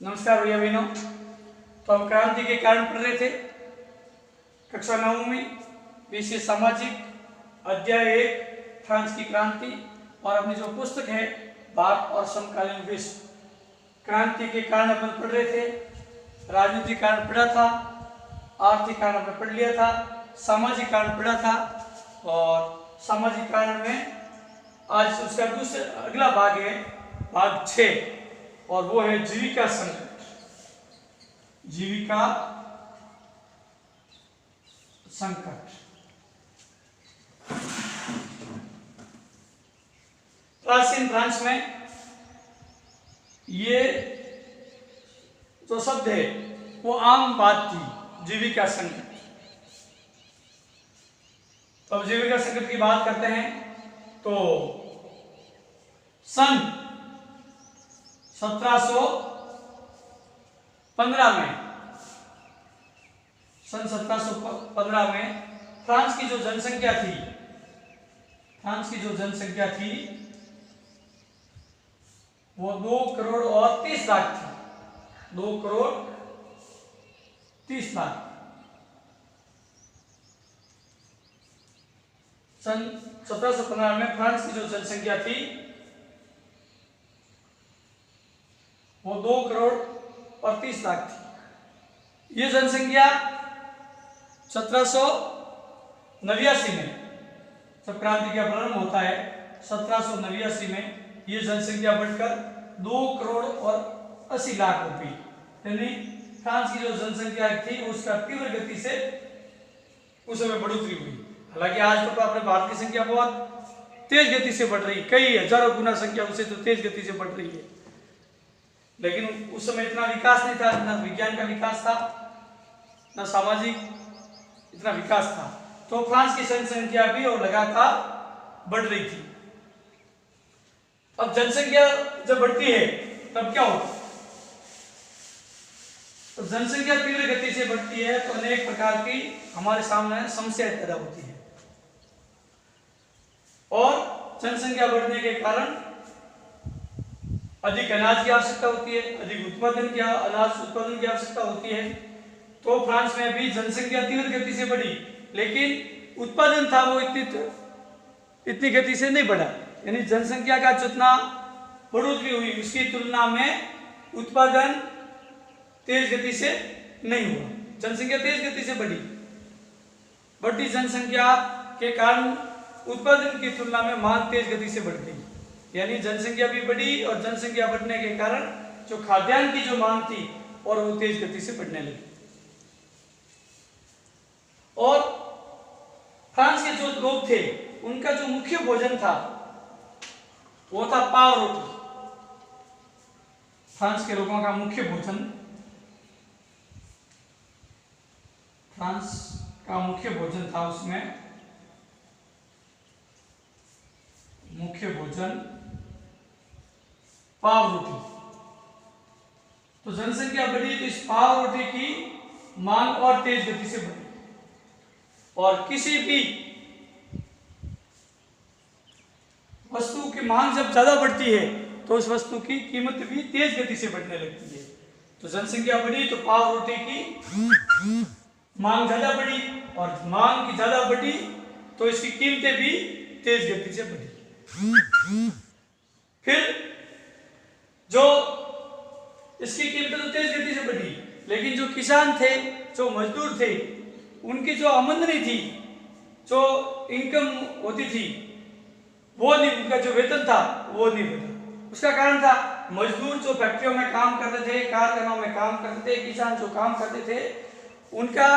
नमस्कार भैया बहनों। तो हम क्रांति के कारण पढ़ रहे थे कक्षा 9 में विषय सामाजिक अध्याय 1 फ्रांस की क्रांति, और अपनी जो पुस्तक है भारत और समकालीन विश्व, क्रांति के कारण अपन पढ़ रहे थे। राजनीतिक कारण पढ़ा था, आर्थिक कारण अपन पढ़ लिया था, सामाजिक कारण पढ़ा था, और सामाजिक कारण में आज उसका अगला भाग है भाग 6, और वो है जीविका संकट। जीविका संकट। प्राचीन फ्रांस में ये जो शब्द है वो आम बात थी, जीविका संकट। तो अब जीविका संकट की बात करते हैं तो सन 1715 में फ्रांस की जो जनसंख्या थी वो 2 करोड़ और 30 लाख थी। 2 करोड़ 30 लाख। सन 1715 में फ्रांस की जो जनसंख्या थी वो 2 करोड़ और 30 लाख थी। ये जनसंख्या 1789 में जब क्रांति का प्रारंभ होता है, 1789 में ये जनसंख्या बढ़कर 2 करोड़ और 80 लाख हो गई। यानी फ्रांस की जो जनसंख्या थी उसका तीव्र गति से उस समय बढ़ोतरी हुई। हालांकि आज तो अपने भारत की संख्या बहुत तेज गति से बढ़ रही है, कई हजारों गुना संख्या उससे तो तेज गति से बढ़ रही है, लेकिन उस समय इतना विकास नहीं था, ना विज्ञान का विकास था, ना सामाजिक इतना विकास था। तो फ्रांस की जनसंख्या भी और लगातार बढ़ रही थी। अब जनसंख्या जब बढ़ती है तब क्या होता है? तो जनसंख्या तीव्र गति से बढ़ती है तो अनेक प्रकार की हमारे सामने समस्याएं पैदा होती है, और जनसंख्या बढ़ने के कारण अधिक अनाज की आवश्यकता होती है, अधिक अनाज उत्पादन की आवश्यकता होती है। तो फ्रांस में भी जनसंख्या तीव्र गति से बढ़ी, लेकिन उत्पादन था वो इतनी गति से नहीं बढ़ा। यानी जनसंख्या का जितना बढ़ोतरी हुई उसकी तुलना में उत्पादन तेज गति से नहीं हुआ। जनसंख्या तेज गति से बढ़ती जनसंख्या के कारण उत्पादन की तुलना में मांग तेज गति से बढ़ गई। यानी जनसंख्या भी बढ़ी, और जनसंख्या बढ़ने के कारण जो खाद्यान्न की जो मांग थी और वो तेज गति से बढ़ने लगी। और फ्रांस के जो लोग थे उनका जो मुख्य भोजन था वो था पाव रोटी। फ्रांस के लोगों का मुख्य भोजन था, उसमें मुख्य भोजन पाव रोटी। तो जनसंख्या बढ़ी तो इस पाव रोटी की मांग और तेज गति से बढ़ी, और किसी भी वस्तु की मांग जब ज्यादा बढ़ती है तो उस वस्तु की कीमत भी तेज गति से बढ़ने लगती है। तो जनसंख्या बढ़ी तो पाव रोटी की मांग ज्यादा बढ़ी, और मांग की ज्यादा बढ़ी तो इसकी कीमतें भी तेज गति से बढ़ी। फिर जो इसकी कीमतें तो तेज गति से बढ़ी, लेकिन जो किसान थे, जो मजदूर थे, उनकी जो आमदनी थी, जो इनकम होती थी वो नहीं, उनका जो वेतन था वो नहीं बढ़ा। उसका कारण था मजदूर जो फैक्ट्रियों में काम करते थे, कारखानों में काम करते थे, किसान जो काम करते थे, उनका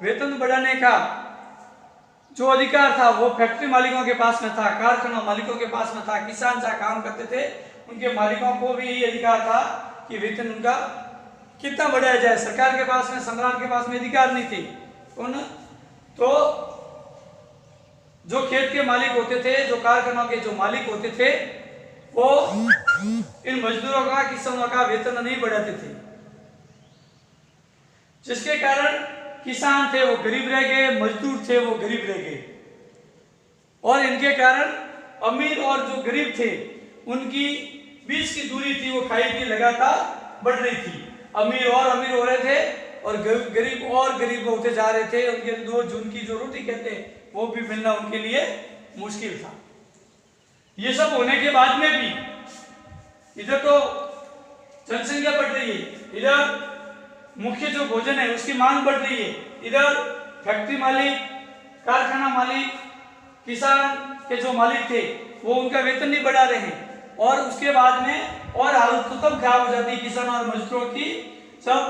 वेतन बढ़ाने का जो अधिकार था वो फैक्ट्री मालिकों के पास में था, कारखाना मालिकों के पास में था। किसान जहाँ काम करते थे उनके मालिकों को भी यही अधिकार था कि वेतन उनका कितना बढ़ाया जाए। सरकार के पास में, सम्राट के पास में अधिकार नहीं थे। तो जो खेत के मालिक होते थे, जो कारखानों के जो मालिक होते थे, वो इन मजदूरों का, किसानों का वेतन नहीं बढ़ाते थे, जिसके कारण किसान थे वो गरीब रह गए, मजदूर थे वो गरीब रह गए, और इनके कारण अमीर और जो गरीब थे उनकी बीच की दूरी थी वो खाई थी लगातार बढ़ रही थी। अमीर और अमीर हो रहे थे और गरीब और गरीब होते जा रहे थे। उनके 2 जून की जो रोटी कहते हैं वो भी मिलना उनके लिए मुश्किल था। ये सब होने के बाद में भी इधर तो जनसंख्या बढ़ रही है, इधर मुख्य जो भोजन है उसकी मांग बढ़ रही है, इधर फैक्ट्री मालिक, कारखाना मालिक, किसान के जो मालिक थे वो उनका वेतन नहीं बढ़ा रहे हैं। और उसके बाद में और हालत तो तब खराब हो जाती है किसान और मजदूरों की जब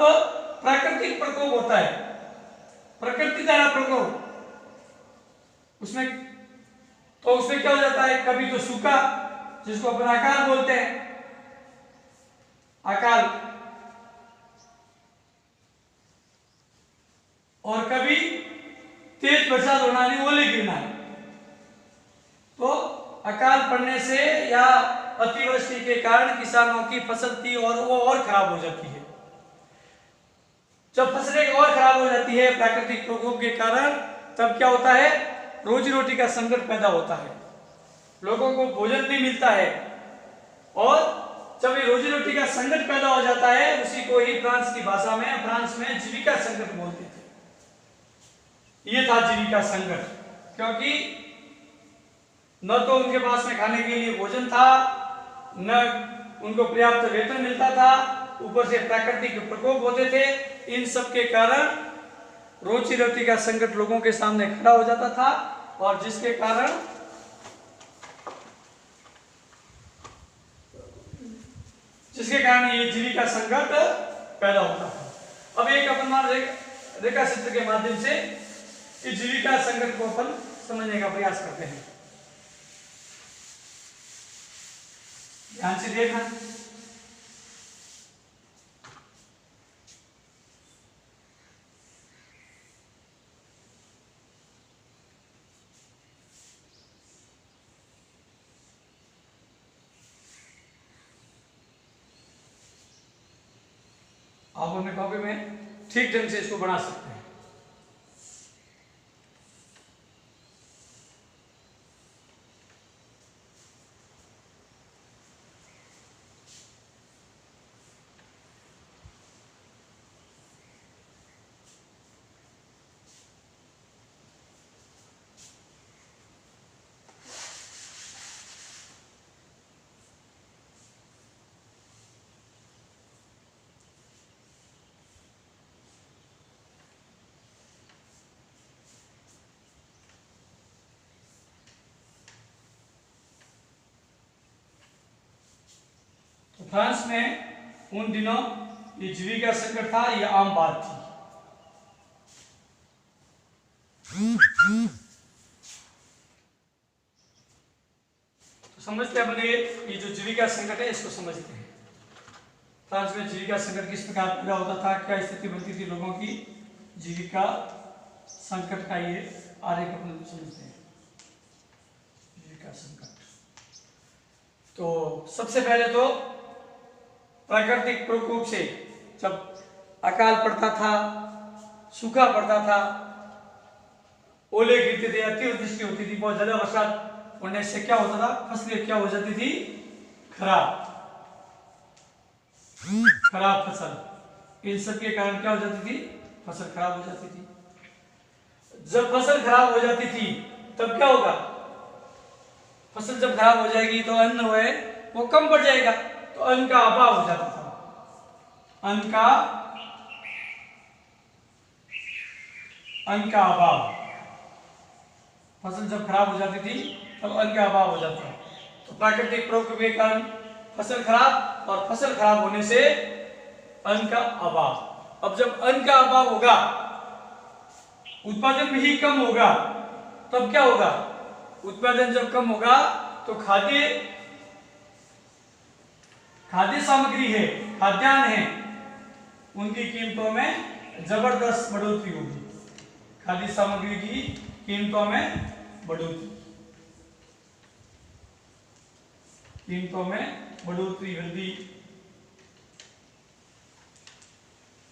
प्राकृतिक प्रकोप होता है, प्रकृति द्वारा प्रकोप, उसमें क्या हो जाता है, कभी तो सूखा जिसको अपन अकाल बोलते हैं, अकाल, और कभी तेज बरसात होना नहीं, ओले गिरना है। तो अकाल पड़ने से या अतिवृष्टि के कारण किसानों की फसल थी और वो और खराब हो जाती है। जब फसलें और खराब हो जाती है प्राकृतिक प्रकोप के कारण, तब क्या होता है, रोजी रोटी का संकट पैदा होता है, लोगों को भोजन नहीं मिलता है। और जब ये रोजी रोटी का संकट पैदा हो जाता है, उसी को ही फ्रांस की भाषा में, फ्रांस में जीविका संकट बोलते थे। ये था जीविका संकट, क्योंकि न तो उनके पास में खाने के लिए भोजन था, न उनको पर्याप्त वेतन मिलता था, ऊपर से प्राकृतिक प्रकोप होते थे। इन सब के कारण रोजी रोटी का संकट लोगों के सामने खड़ा हो जाता था और जिसके कारण ये जीविका संकट पैदा होता था। अब एक अपन रेखा चित्र के माध्यम से इस जीविका संकट को अपन समझने का प्रयास करते हैं। ध्यान से देखना। आप अपने कॉपी में ठीक ढंग से इसको बना सकते हैं। फ्रांस में उन दिनों ये जीविका संकट था, ये आम बात थी। तो समझते हैं अपने ये जो जीविका संकट है इसको समझते हैं। फ्रांस में जीविका संकट किस प्रकार पैदा होता था, क्या स्थिति बनती थी लोगों की, जीविका संकट का ये आरेख अपन समझते हैं। जीविका संकट तो सबसे पहले तो प्राकृतिक प्रकोप से जब अकाल पड़ता था, सूखा पड़ता था, ओले गिरते थे, अतिवृष्टि होती थी, बहुत ज्यादा बरसात होने से क्या होता था, फसलें क्या हो जाती थी, खराब फसल। इन सब के कारण क्या हो जाती थी, फसल खराब हो जाती थी। जब फसल खराब हो जाती थी तब क्या होगा, फसल जब खराब हो जाएगी तो अन्न है वो कम पड़ जाएगा, तो अन्न का अभाव हो जाता था। अन्न का अभाव, फसल जब खराब हो जाती थी तब अन्न का अभाव हो जाता है। तो प्राकृतिक प्रकोप के कारण फसल खराब, और फसल खराब होने से अन्न का अभाव। अब जब अन्न का अभाव होगा, उत्पादन भी कम होगा, तब क्या होगा, उत्पादन जब कम होगा तो खाद्य सामग्री है, खाद्यान्न है, उनकी कीमतों में जबरदस्त बढ़ोतरी होगी। खाद्य सामग्री की कीमतों में बढ़ोतरी, वृद्धि,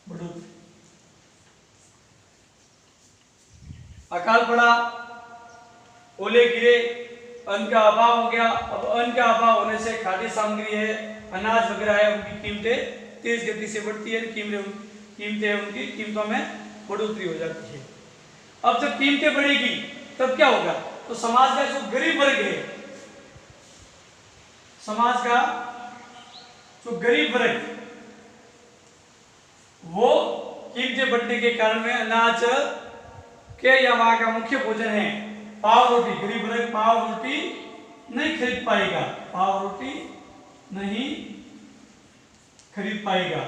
बढ़ोतरी। अकाल पड़ा, ओले गिरे, अन्न का अभाव हो गया। अब अन्न का अभाव होने से खाद्य सामग्री है, अनाज वगैरह है, उनकी कीमतें तेज गति से बढ़ती है, कीमतें उनकी कीमतों में बढ़ोतरी हो जाती है। अब जब कीमतें बढ़ेगी तब क्या होगा, तो समाज का जो गरीब वर्ग है, समाज का जो गरीब वर्ग, वो कीमतें बढ़ने के कारण में अनाज के या वहां का मुख्य भोजन है पाव रोटी, गरीब वर्ग पाव रोटी नहीं खरीद पाएगा, पाव रोटी नहीं खरीद पाएगा।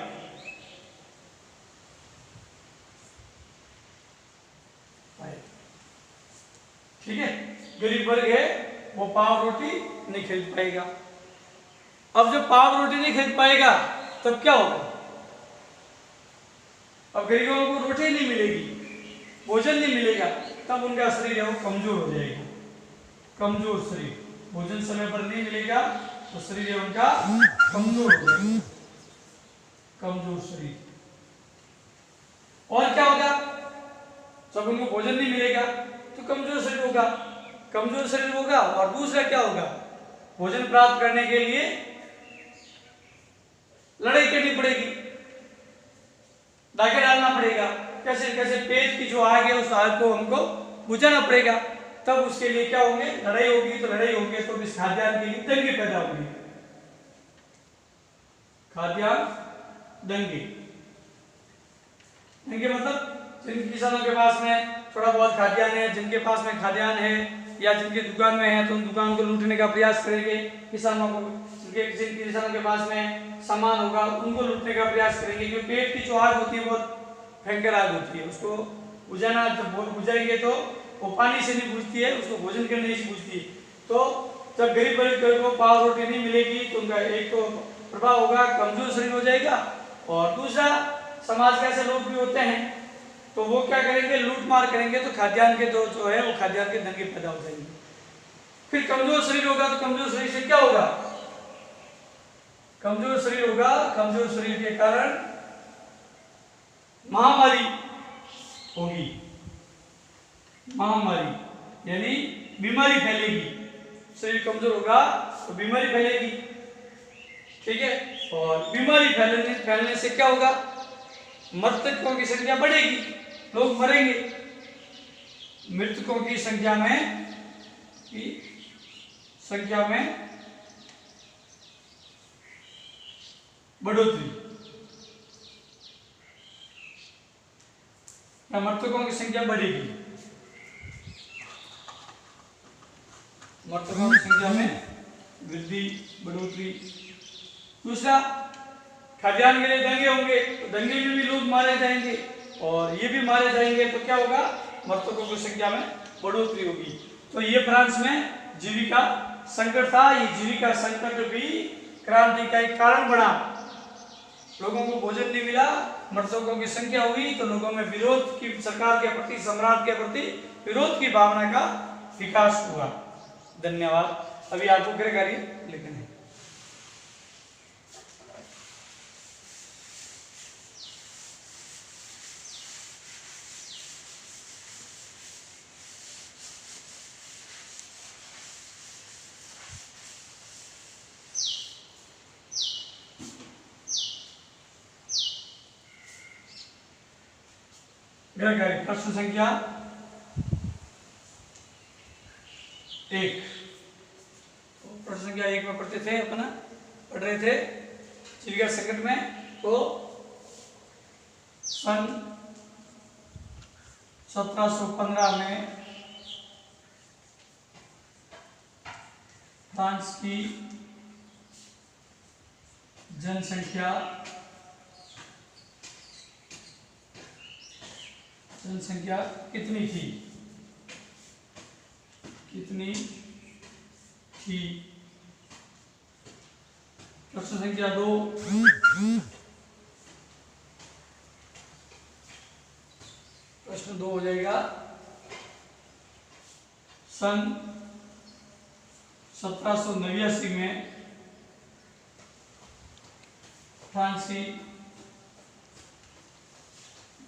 ठीक है, गरीब वर्ग है वो पाव रोटी नहीं खरीद पाएगा। अब जब पाव रोटी नहीं खरीद पाएगा तब क्या होगा, अब गरीबों को रोटी नहीं मिलेगी, भोजन नहीं मिलेगा, तब उनका शरीर है वो कमजोर हो जाएगा, कमजोर शरीर, भोजन समय पर नहीं मिलेगा तो शरीर है उनका कमजोर हो जाएगा, कमजोर शरीर। और क्या होगा, जब उनको भोजन नहीं मिलेगा तो कमजोर शरीर होगा, कमजोर शरीर होगा। और दूसरा क्या होगा, भोजन प्राप्त करने के लिए लड़ाई करनी पड़ेगी, डाके डालना पड़ेगा, कैसे कैसे पेट की जो आग है उस आग को हमको बुझाना पड़ेगा, तब उसके लिए क्या होंगे, लड़ाई होगी। तो लड़ाई होगी तो इस खाद्यान्न के लिए दंगे पैदा होंगे, खाद्यान्न दंगे, दंगे मतलब जिन किसानों के पास में थोड़ा बहुत खाद्यान्न है, जिनके पास में खाद्यान्न है या जिनके दुकान में है तो उन दुकान को लूटने का प्रयास करेंगे किसानों को, जिन किसानों के पास में सामान होगा उनको लूटने का प्रयास करेंगे, क्योंकि पेट की जो आग होती है बहुत भयंकर आग होती है, उसको बुझाना, जब बुझाएंगे तो वो पानी से नहीं बुझती है, उसको भोजन करने से बुझती है। तो जब गरीब वर्ग को पाव रोटी नहीं मिलेगी तो उनका एक तो प्रभाव होगा, कमजोर शरीर हो जाएगा, और दूसरा समाज के ऐसे लोग भी होते हैं तो वो क्या करेंगे, लूट मार करेंगे, तो खाद्यान्न के जो है वो खाद्यान्न के दंगे पैदा हो जाएंगे। फिर कमजोर शरीर होगा तो कमजोर शरीर से क्या होगा, कमजोर शरीर होगा, कमजोर शरीर के कारण महामारी होगी, महामारी यानी बीमारी फैलेगी, शरीर कमजोर होगा तो बीमारी फैलेगी। ठीक है, और बीमारी फैलने से क्या होगा, मृतकों की संख्या बढ़ेगी, लोग मरेंगे, मृतकों की संख्या में बढ़ोतरी, या मृतकों की संख्या बढ़ेगी, मृतकों की संख्या में वृद्धि, बढ़ोतरी। दूसरा, खाद्यान्न के लिए दंगे होंगे तो दंगे में भी लोग मारे जाएंगे और ये भी मारे जाएंगे, तो क्या होगा, मृतकों की संख्या में बढ़ोतरी होगी। तो ये फ्रांस में जीविका संकट था, ये जीविका संकट भी क्रांति का एक कारण बना, लोगों को भोजन नहीं मिला, मृतकों की संख्या हुई, तो लोगों में विरोध की, सरकार के प्रति, सम्राट के प्रति विरोध की भावना का विकास हुआ। धन्यवाद। अभी आपको गृह कार्य लिखना है। गृह कार्य प्रश्न संख्या 1। प्रश्न संख्या 1 में पढ़ते थे, अपना पढ़ रहे थे जीविका संकट में, तो सन 1715 में फ्रांस की जनसंख्या कितनी थी, कितनी थी। प्रश्न संख्या 2, प्रश्न 2 हो जाएगा, सन 1789 में फ्रांस की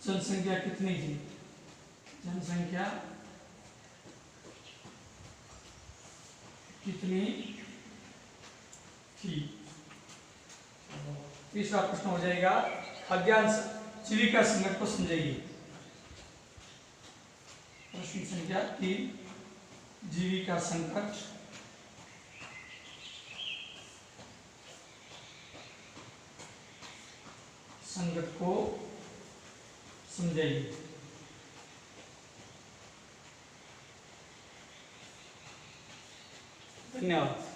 जनसंख्या कितनी थी, जनसंख्या कितनी थी। तीसरा प्रश्न हो जाएगा अज्ञान जीविका संकट को समझाइए। प्रश्न संख्या 3 जीविका संकट को समझाइए। धन्यवाद।